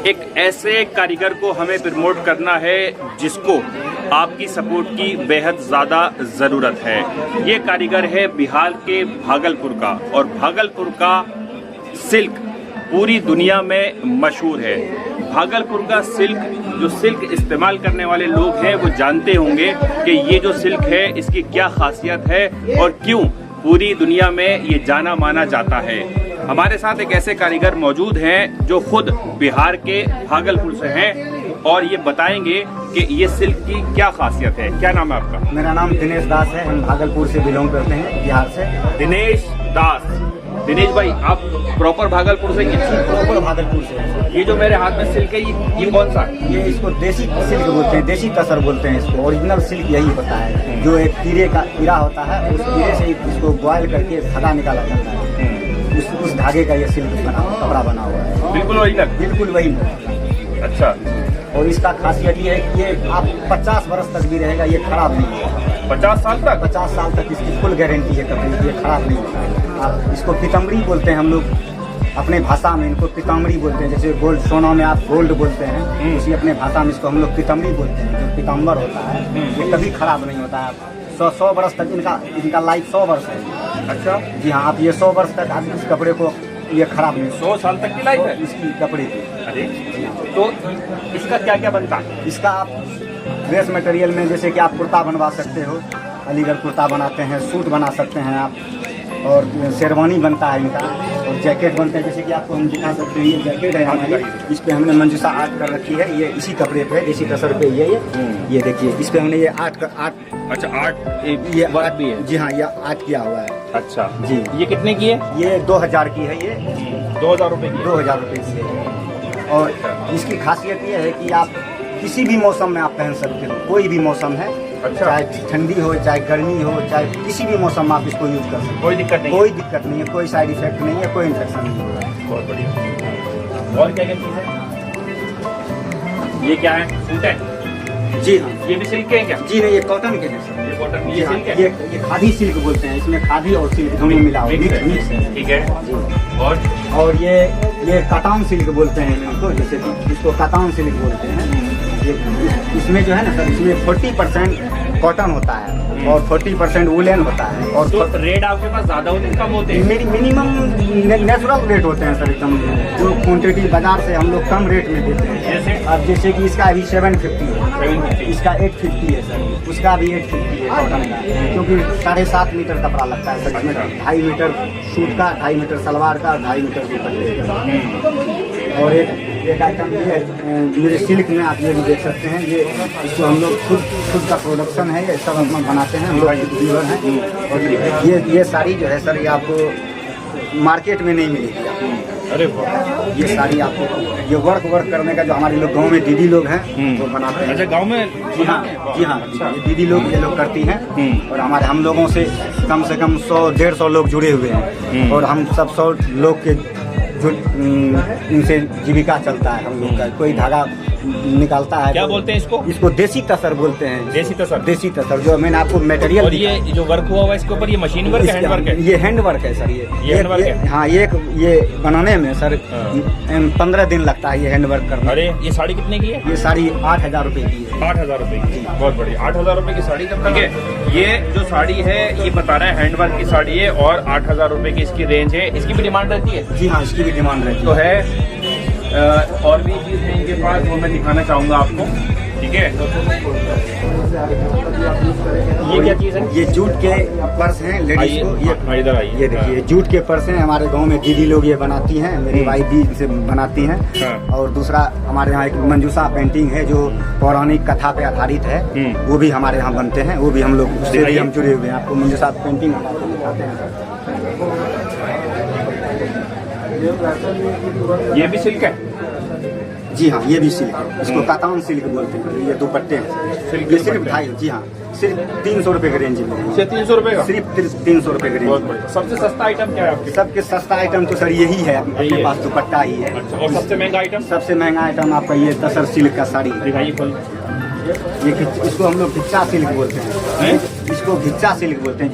एक ऐसे कारीगर को हमें प्रमोट करना है जिसको आपकी सपोर्ट की बेहद ज़्यादा ज़रूरत है। ये कारीगर है बिहार के भागलपुर का, और भागलपुर का सिल्क पूरी दुनिया में मशहूर है। भागलपुर का सिल्क, जो सिल्क इस्तेमाल करने वाले लोग हैं वो जानते होंगे कि ये जो सिल्क है इसकी क्या खासियत है और क्यों पूरी दुनिया में ये जाना माना जाता है। हमारे साथ एक ऐसे कारीगर मौजूद हैं जो खुद बिहार के भागलपुर से हैं और ये बताएंगे कि ये सिल्क की क्या खासियत है। क्या नाम है आपका? मेरा नाम दिनेश दास है। हम भागलपुर से बिलोंग करते हैं, बिहार से। दिनेश दास। दिनेश भाई, आप प्रॉपर भागलपुर से? प्रॉपर भागलपुर से। ये जो मेरे हाथ में सिल्क है ये कौन सा? ये इसको देसी सिल्क बोलते हैं, देसी तसर बोलते हैं इसको। ओरिजिनल सिल्क यही होता है, जो एक कीड़े का कीड़ा होता है, उस कीड़े से इसको बॉयल करके धागा निकाला जाता है। उस धागे का ये सिल्क बना कपड़ा बना हुआ है। बिल्कुल ओरिजिनल? बिल्कुल वही। अच्छा। और इसका खासियत ये है कि ये आप 50 वर्ष तक भी रहेगा, ये खराब नहीं होगा। 50 साल तक? 50 साल तक इसकी फुल गारंटी है कपड़े की, ये खराब नहीं होता है। आप इसको पीताम्बरी बोलते हैं हम लोग अपने भाषा में, इनको पीताम्बरी बोलते हैं। जैसे गोल्ड, सोना में आप गोल्ड बोलते हैं, उसी अपने भाषा में इसको हम लोग पीताम्बरी बोलते हैं। जो पीताम्बर होता है ये कभी खराब नहीं होता है। 100 वर्ष तक इनका लाइफ 100 वर्ष है। अच्छा जी हाँ, आप ये 100 वर्ष तक आप इस कपड़े को ये खराब नहीं। 100 साल तक की लाइफ है इसकी कपड़े की। अरे तो इसका क्या क्या बनता है? इसका आप ड्रेस मटेरियल में जैसे कि आप कुर्ता बनवा सकते हो, अलीगढ़ कुर्ता बनाते हैं, सूट बना सकते हैं आप, और शेरवानी बनता है इनका, और जैकेट बनते हैं। जैसे कि आपको हम दिखा सकते हैं, ये जैकेट है हमारी, इस पे हमने मंजूसा आर्ट कर रखी है। ये इसी कपड़े पे, इसी तसर पे ये देखिए, इस पे हमने ये आर्ट। अच्छा, आर्ट ये वर्क भी है? जी हाँ, ये आर्ट किया हुआ है। अच्छा जी। ये कितने की है? ये 2000 की है। ये 2000 रुपए की? 2000 रुपये की है। और इसकी खासियत ये है कि आप किसी भी मौसम में आप पहन सकते हो, कोई भी मौसम है। अच्छा। चाहे ठंडी हो, चाहे गर्मी हो, चाहे किसी भी मौसम में आप इसको यूज कर सकते हो। कोई दिक्कत नहीं? कोई दिक्कत नहीं है, कोई साइड इफेक्ट नहीं है, कोई इन्फेक्शन नहीं होगा। बहुत बढ़िया। और क्या क्या चीज़ है? ये क्या है? सूट है? जी हाँ। ये भी सिल्क के हैं क्या? जी नहीं, ये कॉटन के हैं सर। ये कॉटन, जी ये हाँ, सिल्क है? ये खादी सिल्क बोलते हैं। इसमें खादी और सिल्क दोनों मिला हुआ मिक्स है। ठीक है। जी। और ये कतान सिल्क बोलते हैं इनको, जैसे कि इसको कतान सिल्क बोलते हैं। इसमें जो है ना सर, इसमें 40% कॉटन होता है और 40% वुलन होता है। और तो रेट आपके पास ज्यादा होते हैं, कम होते हैं? मेरी मिनिमम नेचुरल रेट होते हैं सर एकदम, जो क्वांटिटी बाजार से हम लोग कम रेट में देते हैं। जैसे? अब जैसे कि इसका अभी 750 है, 750, इसका 850 है सर, उसका भी 850 है कॉटन का, क्योंकि 7.5 मीटर कपड़ा लगता है सर। इसमें 2.5 मीटर सूट का, 2.5 मीटर सलवार का, 2.5 मीटर दुपट्टे का। और एक आइटम ये मेरे सिल्क में आप ये भी देख सकते हैं। ये इसको हम लोग खुद का प्रोडक्शन है, ये सब हम बनाते हैं, हम लोग डीलर हैं। और ये साड़ी जो है सर, ये आपको मार्केट में नहीं मिलेगी आपको। अरे वाह। ये साड़ी आपको, ये वर्क करने का जो हमारे लोग गांव में दीदी लोग हैं वो बनाते हैं। अच्छा, गांव में? जी हाँ, जी हाँ। अच्छा। ये दीदी लोग ये लोग करती हैं। और हमारे हम लोगों से कम 100-150 लोग जुड़े हुए हैं। और हम सब 100 लोग के जो इनसे जीविका चलता है हम लोग का। कोई धागा निकालता है। क्या बोलते हैं इसको? इसको देसी तसर बोलते हैं। देसी तसर? देसी तसर, जो मैंने आपको मटेरियल। और ये जो वर्क हुआ हुआ है इसके ऊपर, ये मशीन वर्क है, हैंड वर्क है? ये हैंड वर्क है सर। ये हैंड वर्क है? हाँ, ये बनाने में सर 15 दिन लगता है ये हैंड वर्क करने। अरे ये साड़ी कितने की है? ये साड़ी 8000 रुपए की है। 8000 रुपए की? बहुत बढ़िया। 8000 रुपए की साड़ी तब तक है। ये जो साड़ी है ये बता रहा है हैंड वर्क की साड़ी है और 8000 रुपए की इसकी रेंज है। इसकी भी डिमांड रहती है? जी हाँ, इसकी भी डिमांड रहती तो है। और भी चीज़ है इनके पास, वो मैं दिखाना चाहूँगा आपको। ठीक है, ये क्या चीज़ है? ये जूट के पर्स हैं लेडीज को। ये इधर आइए। ये देखिए, जूट के पर्स हैं। हमारे गांव में दीदी लोग ये बनाती हैं, मेरी वाइफ भी इसे बनाती हैं। हाँ। और दूसरा हमारे यहाँ एक मंजूसा पेंटिंग है जो पौराणिक कथा पे आधारित है। वो भी हमारे यहाँ बनते हैं, वो भी हम लोग उससे भी हम जुड़े हुए हैं। आपको मंजूसा पेंटिंग दिखाते हैं। ये भी सिल्क है? जी हाँ, ये भी सिल्क है। इसको कातान सिल्क बोलते हैं। ये दुपट्टे हैं सिल्क ये सिर्फ 2.5। जी हाँ, सिर्फ 300 रुपए के रेंज में। सिर्फ 300 रुपए का? सिर्फ 300 रुपए के रेंज। बहुत बढ़िया। सबसे सस्ता आइटम क्या है आपके? सबके सस्ता आइटम तो सर यही है, अपने पास दुपट्टा ही है। अच्छा, और सबसे महंगा आइटम? सबसे महंगा आइटम आपका ये तसर सिल्क का साड़ी है। दिखाइए खोल। इसको हम लोग घिच्चा सिल्क बोलते हैं। इसको घिच्चा सिल्क बोलते हैं।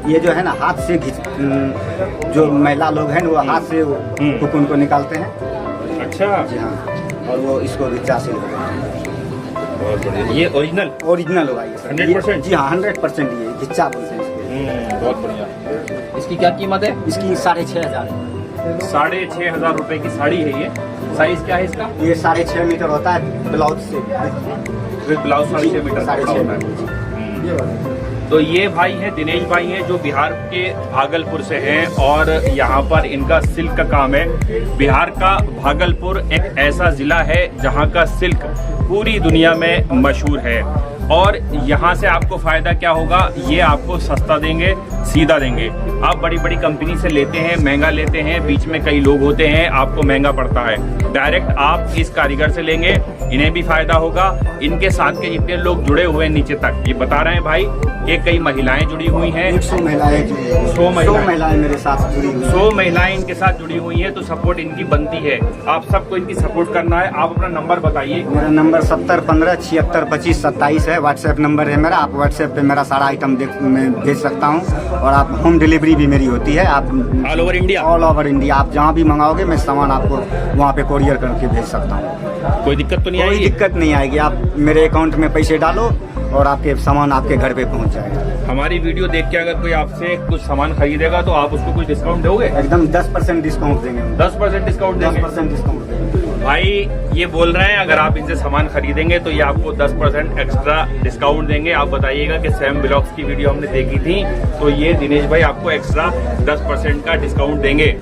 ये जो है ना, हाथ से जो महिला लोग हैं वो हाथ से कुकुन को निकालते हैं। अच्छा। जी हाँ। और वो इसको भी 84 रुपये। बहुत बढ़िया। ये ओरिजिनल ओरिजिनल होगा ये सर। 100%? जी हाँ 100% ये घिच्चा बोलते हैं इसको। बहुत बढ़िया। इसकी क्या कीमत है? इसकी 6,500 है। 6,500 रुपए की साड़ी है ये। साइज क्या है इसका? ये 6.5 मीटर होता है ब्लाउज से। विद ब्लाउज 6.5 मीटर का 6.5 होता है। तो ये भाई हैं दिनेश भाई हैं जो बिहार के भागलपुर से हैं और यहाँ पर इनका सिल्क का काम है। बिहार का भागलपुर एक ऐसा जिला है जहाँ का सिल्क पूरी दुनिया में मशहूर है और यहाँ से आपको फायदा क्या होगा, ये आपको सस्ता देंगे, सीधा देंगे। आप बड़ी बड़ी कंपनी से लेते हैं, महंगा लेते हैं, बीच में कई लोग होते हैं, आपको महंगा पड़ता है। डायरेक्ट आप इस कारीगर से लेंगे, इन्हें भी फायदा होगा। इनके साथ के जितने लोग जुड़े हुए हैं नीचे तक, ये बता रहे हैं भाई, ये कई महिलाएं जुड़ी हुई हैं। 100 महिलाएं जुड़ी हुई हैं। 100 महिलाएं मेरे साथ जुड़ी हुई हैं। 100 महिलाएं इनके साथ जुड़ी हुई हैं, तो सपोर्ट इनकी बनती है। आप सबको इनकी सपोर्ट करना है। आप अपना नंबर बताइए। मेरा नंबर 7015762527 है। व्हाट्सएप नंबर है मेरा। आप व्हाट्सएप पे मेरा सारा आइटम मैं भेज सकता हूँ और आप होम डिलीवरी भी मेरी होती है। आप all over India? All over India. आप जहाँ भी मंगाओगे मैं सामान आपको वहाँ पे कोरियर करके भेज सकता हूँ। कोई दिक्कत तो नहीं कोई आएगी? दिक्कत नहीं आएगी। आप मेरे अकाउंट में पैसे डालो और आपके सामान आपके घर पे पहुँच जाएगा। हमारी वीडियो देख के अगर कोई आपसे कुछ सामान खरीदेगा तो आप उसको कुछ डिस्काउंट दोगे? एकदम 10% डिस्काउंट देंगे। 10% डिस्काउंट देंगे? 10% डिस्काउंट देंगे। भाई ये बोल रहे हैं अगर आप इनसे सामान खरीदेंगे तो ये आपको 10% एक्स्ट्रा डिस्काउंट देंगे। आप बताइएगा कि सैम ब्लॉग्स की वीडियो हमने देखी थी तो ये दिनेश भाई आपको एक्स्ट्रा 10% का डिस्काउंट देंगे।